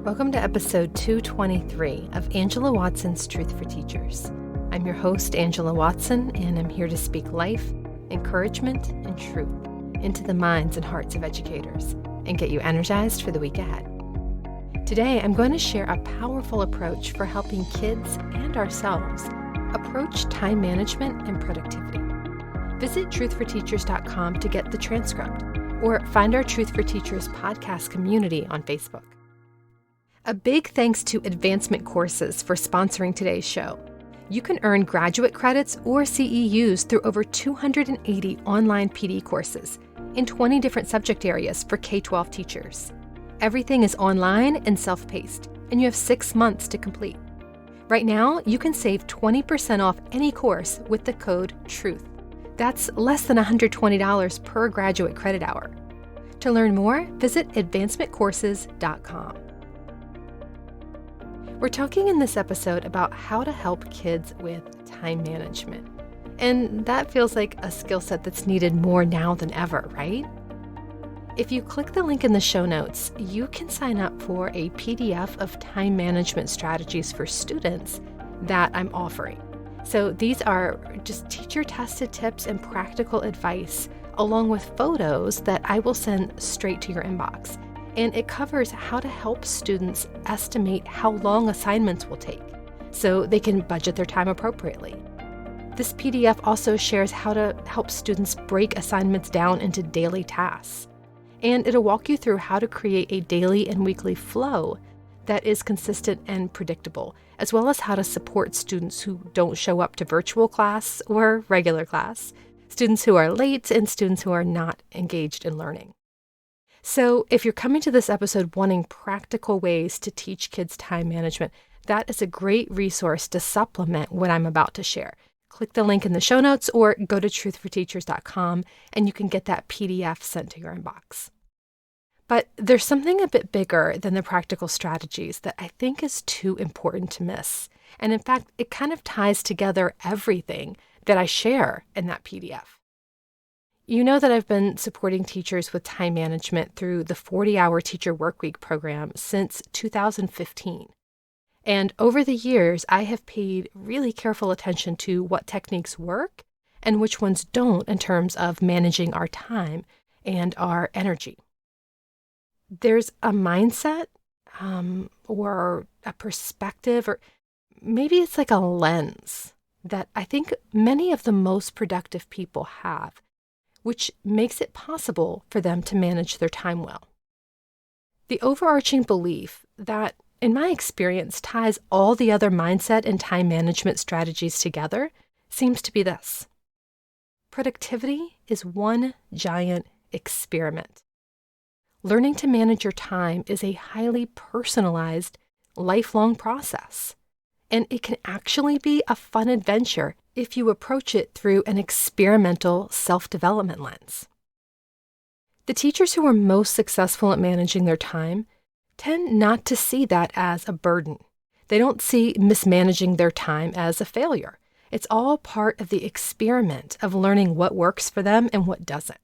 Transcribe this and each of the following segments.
Welcome to episode 223 of Angela Watson's Truth for Teachers. I'm your host, Angela Watson, and I'm here to speak life, encouragement, and truth into the minds and hearts of educators and get you energized for the week ahead. Today, I'm going to share a powerful approach for helping kids and ourselves approach time management and productivity. Visit truthforteachers.com to get the transcript or find our Truth for Teachers podcast community on Facebook. A big thanks to Advancement Courses for sponsoring today's show. You can earn graduate credits or CEUs through over 280 online PD courses in 20 different subject areas for K-12 teachers. Everything is online and self-paced, and you have 6 months to complete. Right now, you can save 20% off any course with the code TRUTH. That's less than $120 per graduate credit hour. To learn more, visit advancementcourses.com. We're talking in this episode about how to help kids with time management. And that feels like a skill set that's needed more now than ever, right? If you click the link in the show notes, you can sign up for a PDF of time management strategies for students that I'm offering. So these are just teacher-tested tips and practical advice, along with photos that I will send straight to your inbox. And it covers how to help students estimate how long assignments will take so they can budget their time appropriately. This PDF also shares how to help students break assignments down into daily tasks. And it'll walk you through how to create a daily and weekly flow that is consistent and predictable, as well as how to support students who don't show up to virtual class or regular class, students who are late, and students who are not engaged in learning. So if you're coming to this episode wanting practical ways to teach kids time management, that is a great resource to supplement what I'm about to share. Click the link in the show notes or go to truthforteachers.com and you can get that PDF sent to your inbox. But there's something a bit bigger than the practical strategies that I think is too important to miss. And in fact, it kind of ties together everything that I share in that PDF. You know that I've been supporting teachers with time management through the 40-hour Teacher Workweek program since 2015. And over the years, I have paid really careful attention to what techniques work and which ones don't in terms of managing our time and our energy. There's a mindset or a perspective, or maybe it's like a lens that I think many of the most productive people have, which makes it possible for them to manage their time well. The overarching belief that, in my experience, ties all the other mindset and time management strategies together seems to be this: productivity is one giant experiment. Learning to manage your time is a highly personalized, lifelong process, and it can actually be a fun adventure if you approach it through an experimental self-development lens. The teachers who are most successful at managing their time tend not to see that as a burden. They don't see mismanaging their time as a failure. It's all part of the experiment of learning what works for them and what doesn't.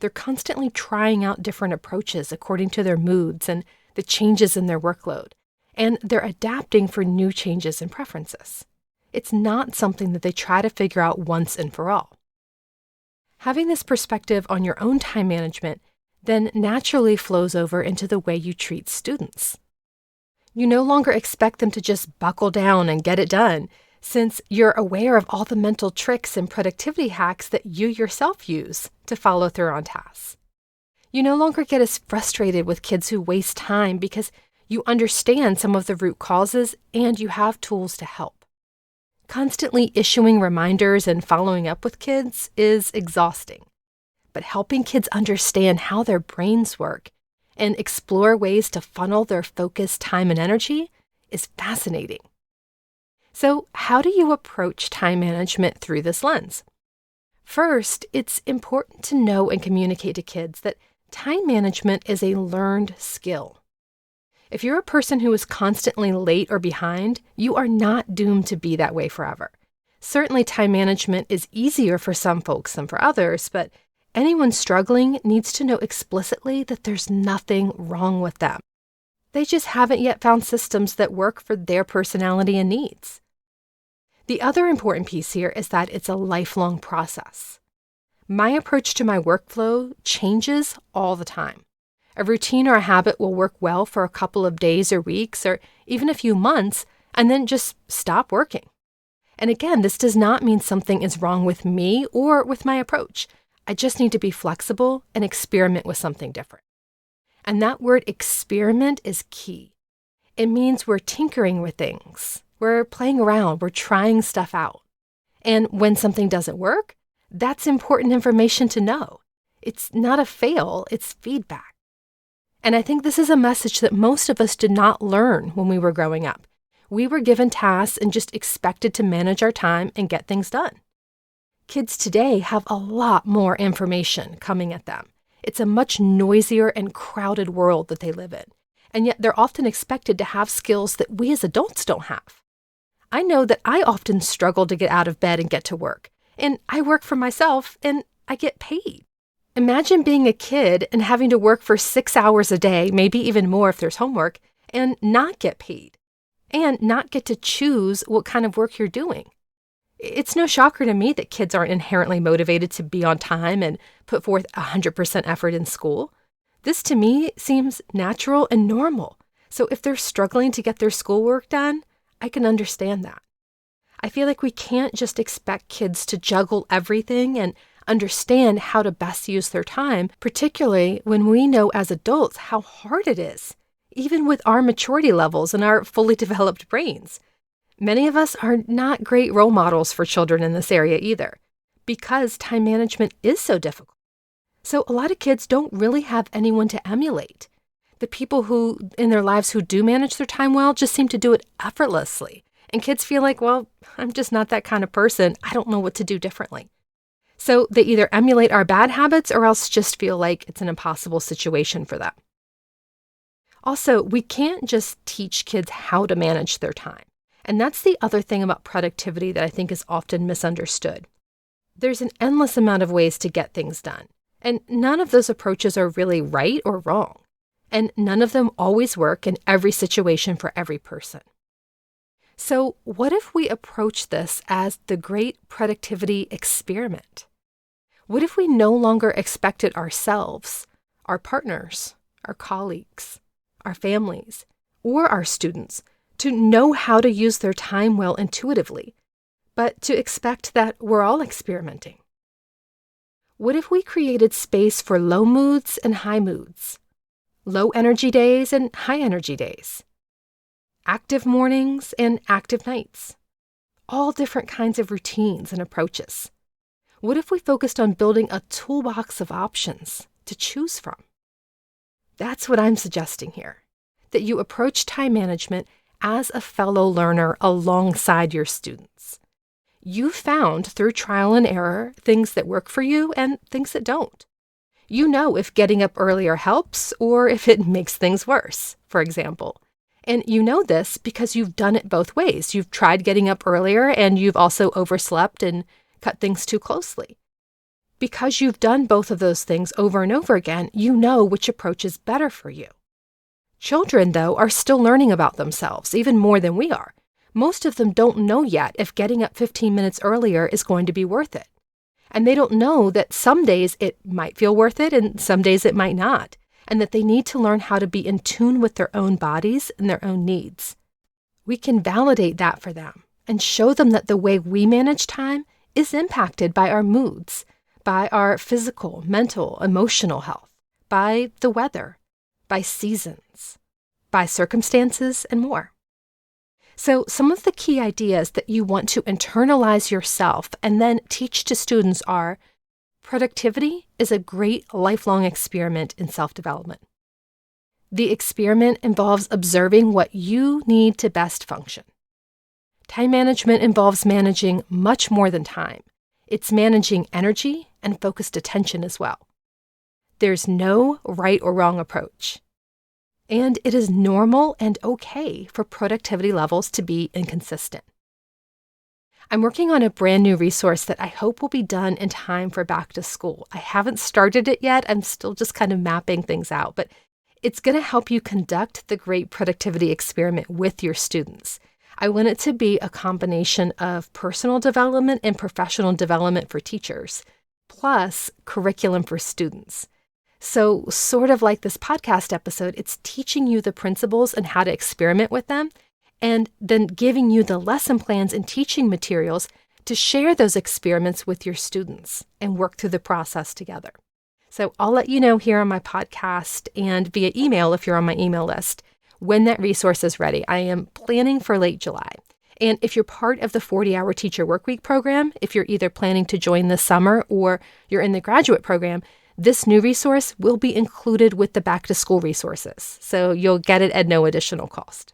They're constantly trying out different approaches according to their moods and the changes in their workload, and they're adapting for new changes and preferences. It's not something that they try to figure out once and for all. Having this perspective on your own time management then naturally flows over into the way you treat students. You no longer expect them to just buckle down and get it done, since you're aware of all the mental tricks and productivity hacks that you yourself use to follow through on tasks. You no longer get as frustrated with kids who waste time because you understand some of the root causes and you have tools to help. Constantly issuing reminders and following up with kids is exhausting, but helping kids understand how their brains work and explore ways to funnel their focus, time, and energy is fascinating. So, how do you approach time management through this lens? First, it's important to know and communicate to kids that time management is a learned skill. If you're a person who is constantly late or behind, you are not doomed to be that way forever. Certainly, time management is easier for some folks than for others, but anyone struggling needs to know explicitly that there's nothing wrong with them. They just haven't yet found systems that work for their personality and needs. The other important piece here is that it's a lifelong process. My approach to my workflow changes all the time. A routine or a habit will work well for a couple of days or weeks or even a few months and then just stop working. And again, this does not mean something is wrong with me or with my approach. I just need to be flexible and experiment with something different. And that word experiment is key. It means we're tinkering with things. We're playing around. We're trying stuff out. And when something doesn't work, that's important information to know. It's not a fail, it's feedback. And I think this is a message that most of us did not learn when we were growing up. We were given tasks and just expected to manage our time and get things done. Kids today have a lot more information coming at them. It's a much noisier and crowded world that they live in. And yet they're often expected to have skills that we as adults don't have. I know that I often struggle to get out of bed and get to work. And I work for myself and I get paid. Imagine being a kid and having to work for 6 hours a day, maybe even more if there's homework, and not get paid. And not get to choose what kind of work you're doing. It's no shocker to me that kids aren't inherently motivated to be on time and put forth 100% effort in school. This to me seems natural and normal. So if they're struggling to get their schoolwork done, I can understand that. I feel like we can't just expect kids to juggle everything and understand how to best use their time, particularly when we know as adults how hard it is, even with our maturity levels and our fully developed brains. Many of us are not great role models for children in this area either, because time management is so difficult. So a lot of kids don't really have anyone to emulate. The people who in their lives who do manage their time well just seem to do it effortlessly. And kids feel like, well, I'm just not that kind of person. I don't know what to do differently. So they either emulate our bad habits or else just feel like it's an impossible situation for them. Also, we can't just teach kids how to manage their time. And that's the other thing about productivity that I think is often misunderstood. There's an endless amount of ways to get things done. And none of those approaches are really right or wrong. And none of them always work in every situation for every person. So what if we approach this as the great productivity experiment? What if we no longer expected ourselves, our partners, our colleagues, our families, or our students to know how to use their time well intuitively, but to expect that we're all experimenting? What if we created space for low moods and high moods, low energy days and high energy days, active mornings and active nights, all different kinds of routines and approaches? What if we focused on building a toolbox of options to choose from? That's what I'm suggesting here, that you approach time management as a fellow learner alongside your students. You found through trial and error things that work for you and things that don't. You know if getting up earlier helps or if it makes things worse, for example. And you know this because you've done it both ways. You've tried getting up earlier and you've also overslept and cut things too closely. Because you've done both of those things over and over again, you know which approach is better for you. Children, though, are still learning about themselves, even more than we are. Most of them don't know yet if getting up 15 minutes earlier is going to be worth it. And they don't know that some days it might feel worth it and some days it might not, and that they need to learn how to be in tune with their own bodies and their own needs. We can validate that for them and show them that the way we manage time is impacted by our moods, by our physical, mental, emotional health, by the weather, by seasons, by circumstances, and more. So some of the key ideas that you want to internalize yourself and then teach to students are: productivity is a great lifelong experiment in self-development. The experiment involves observing what you need to best function. Time management involves managing much more than time. It's managing energy and focused attention as well. There's no right or wrong approach. And it is normal and okay for productivity levels to be inconsistent. I'm working on a brand new resource that I hope will be done in time for back to school. I haven't started it yet. I'm still just kind of mapping things out, but It's going to help you conduct the great productivity experiment with your students. I want it to be a combination of personal development and professional development for teachers, plus curriculum for students. So sort of like this podcast episode, it's teaching you the principles and how to experiment with them, and then giving you the lesson plans and teaching materials to share those experiments with your students and work through the process together. So I'll let you know here on my podcast and via email if you're on my email list when that resource is ready. I am planning for late July. And if you're part of the 40-hour teacher workweek program, if you're either planning to join this summer or you're in the graduate program, this new resource will be included with the back-to-school resources. So you'll get it at no additional cost.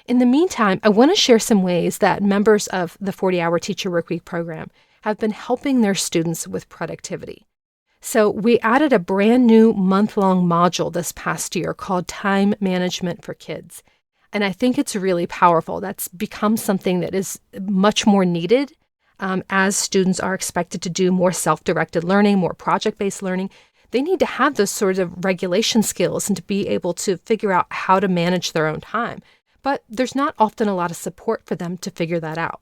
In the meantime, I want to share some ways that members of the 40-hour teacher workweek program have been helping their students with productivity. So we added a brand new month-long module this past year called Time Management for Kids. And I think it's really powerful. That's become something that is much more needed as students are expected to do more self-directed learning, more project-based learning. They need to have those sorts of regulation skills and to be able to figure out how to manage their own time. But there's not often a lot of support for them to figure that out.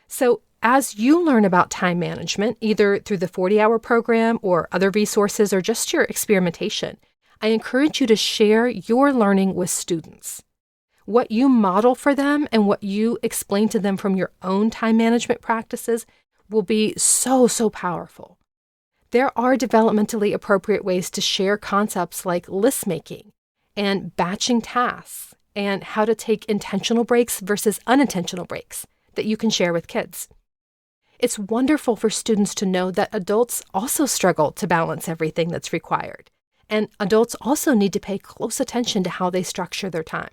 So as you learn about time management, either through the 40-hour program or other resources or just your experimentation, I encourage you to share your learning with students. What you model for them and what you explain to them from your own time management practices will be so powerful. There are developmentally appropriate ways to share concepts like list making and batching tasks and how to take intentional breaks versus unintentional breaks that you can share with kids. It's wonderful for students to know that adults also struggle to balance everything that's required, and adults also need to pay close attention to how they structure their time.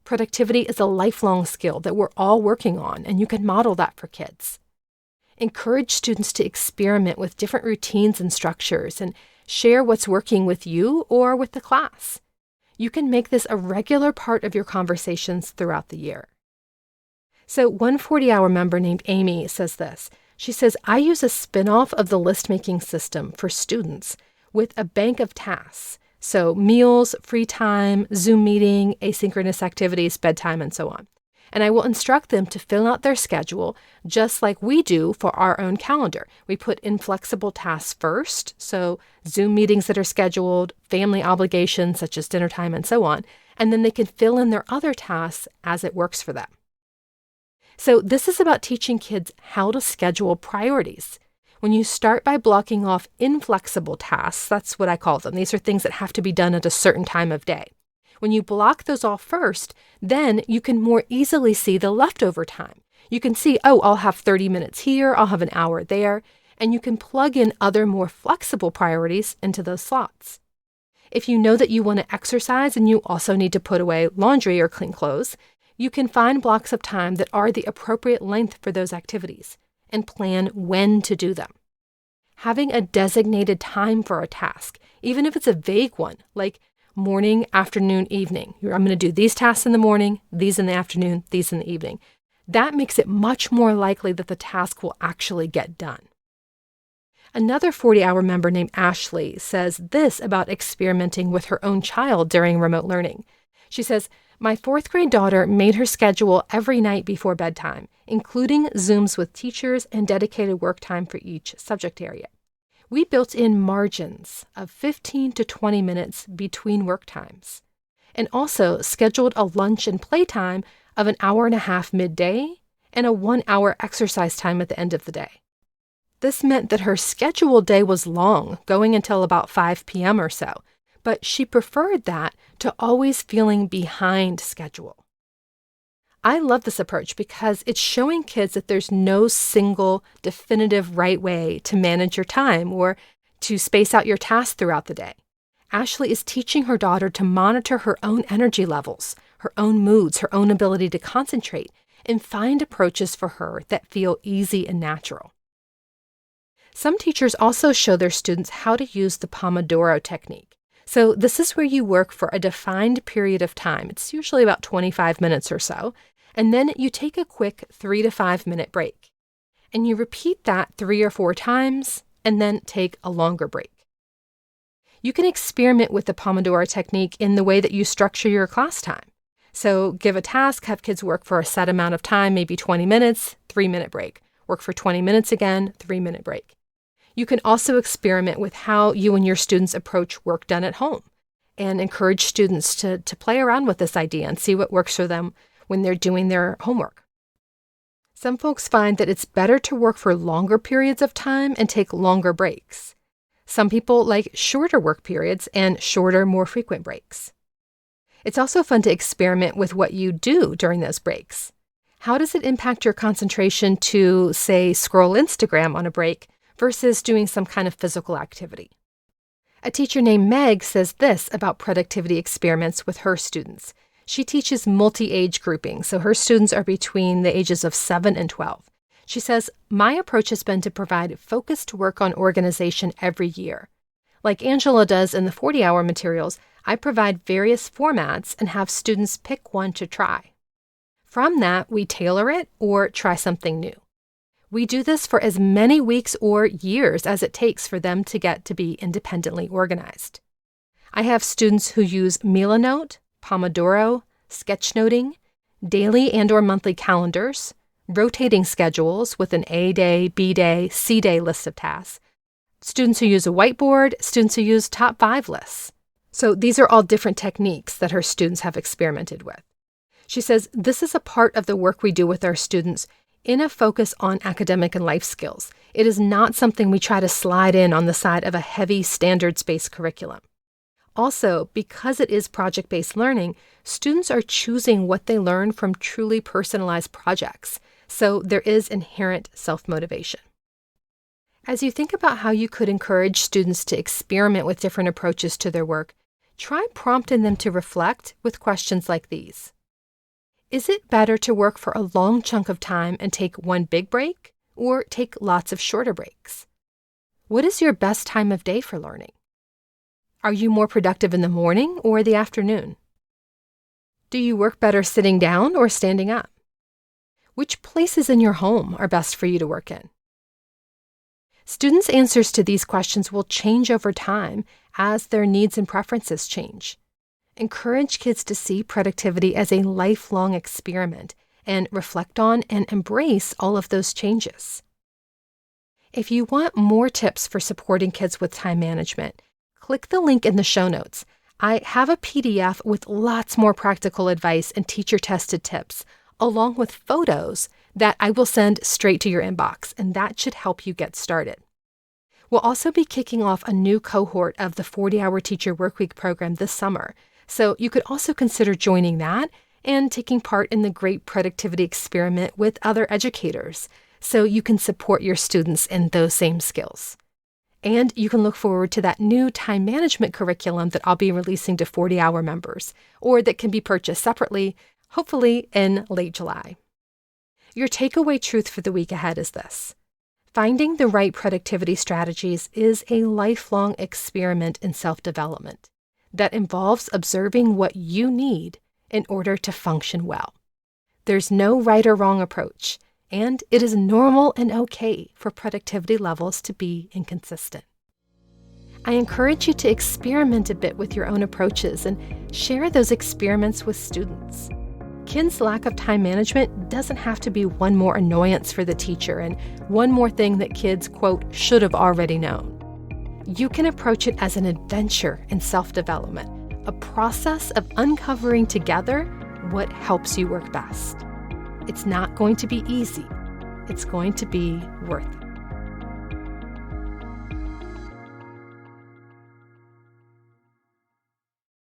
Productivity is a lifelong skill that we're all working on, and you can model that for kids. Encourage students to experiment with different routines and structures and share what's working with you or with the class. You can make this a regular part of your conversations throughout the year. So one 40-hour member named Amy says this. She says, I use a spin-off of the list-making system for students with a bank of tasks. So meals, free time, Zoom meeting, asynchronous activities, bedtime, and so on. And I will instruct them to fill out their schedule just like we do for our own calendar. We put inflexible tasks first, so Zoom meetings that are scheduled, family obligations such as dinner time, and so on. And then they can fill in their other tasks as it works for them. So this is about teaching kids how to schedule priorities. When you start by blocking off inflexible tasks, that's what I call them. These are things that have to be done at a certain time of day. When you block those off first, then you can more easily see the leftover time. You can see, I'll have 30 minutes here, I'll have an hour there, and you can plug in other more flexible priorities into those slots. If you know that you want to exercise and you also need to put away laundry or clean clothes, you can find blocks of time that are the appropriate length for those activities and plan when to do them. Having a designated time for a task, even if it's a vague one, like morning, afternoon, evening. I'm going to do these tasks in the morning, these in the afternoon, these in the evening. That makes it much more likely that the task will actually get done. Another 40-hour member named Ashley says this about experimenting with her own child during remote learning. She says, my 4th grade daughter made her schedule every night before bedtime, including Zooms with teachers and dedicated work time for each subject area. We built in margins of 15 to 20 minutes between work times, and also scheduled a lunch and play time of an hour and a half midday and a 1-hour exercise time at the end of the day. This meant that her scheduled day was long, going until about 5 p.m. or so, but she preferred that to always feeling behind schedule. I love this approach because it's showing kids that there's no single definitive right way to manage your time or to space out your tasks throughout the day. Ashley is teaching her daughter to monitor her own energy levels, her own moods, her own ability to concentrate, and find approaches for her that feel easy and natural. Some teachers also show their students how to use the Pomodoro technique. So this is where you work for a defined period of time. It's usually about 25 minutes or so. And then you take a quick 3 to 5 minute break. And you repeat that 3 or 4 times and then take a longer break. You can experiment with the Pomodoro technique in the way that you structure your class time. So give a task, have kids work for a set amount of time, maybe 20 minutes, 3-minute break. Work for 20 minutes again, 3-minute break. You can also experiment with how you and your students approach work done at home and encourage students to play around with this idea and see what works for them when they're doing their homework. Some folks find that it's better to work for longer periods of time and take longer breaks. Some people like shorter work periods and shorter, more frequent breaks. It's also fun to experiment with what you do during those breaks. How does it impact your concentration to, say, scroll Instagram on a break versus doing some kind of physical activity? A teacher named Meg says this about productivity experiments with her students. She teaches multi-age grouping, so her students are between the ages of 7 and 12. She says, "My approach has been to provide focused work on organization every year. Like Angela does in the 40-hour materials, I provide various formats and have students pick one to try. From that, we tailor it or try something new. We do this for as many weeks or years as it takes for them to get to be independently organized. I have students who use Milanote, Pomodoro, sketchnoting, daily and or monthly calendars, rotating schedules with an A day, B day, C day list of tasks, students who use a whiteboard, students who use top 5 lists." So these are all different techniques that her students have experimented with. She says, "This is a part of the work we do with our students in a focus on academic and life skills. It is not something we try to slide in on the side of a heavy standards-based curriculum. Also, because it is project-based learning, students are choosing what they learn from truly personalized projects, so there is inherent self-motivation." As you think about how you could encourage students to experiment with different approaches to their work, try prompting them to reflect with questions like these. Is it better to work for a long chunk of time and take one big break, or take lots of shorter breaks? What is your best time of day for learning? Are you more productive in the morning or the afternoon? Do you work better sitting down or standing up? Which places in your home are best for you to work in? Students' answers to these questions will change over time as their needs and preferences change. Encourage kids to see productivity as a lifelong experiment and reflect on and embrace all of those changes. If you want more tips for supporting kids with time management, click the link in the show notes. I have a PDF with lots more practical advice and teacher-tested tips, along with photos that I will send straight to your inbox, and that should help you get started. We'll also be kicking off a new cohort of the 40-Hour Teacher Workweek program this summer, so you could also consider joining that and taking part in the great productivity experiment with other educators, so you can support your students in those same skills. And you can look forward to that new time management curriculum that I'll be releasing to 40-hour members, or that can be purchased separately, hopefully in late July. Your takeaway truth for the week ahead is this: finding the right productivity strategies is a lifelong experiment in self-development that involves observing what you need in order to function well. There's no right or wrong approach, and it is normal and okay for productivity levels to be inconsistent. I encourage you to experiment a bit with your own approaches and share those experiments with students. Kids' lack of time management doesn't have to be one more annoyance for the teacher and one more thing that kids, quote, should have already known. You can approach it as an adventure in self-development, a process of uncovering together what helps you work best. It's not going to be easy. It's going to be worth it.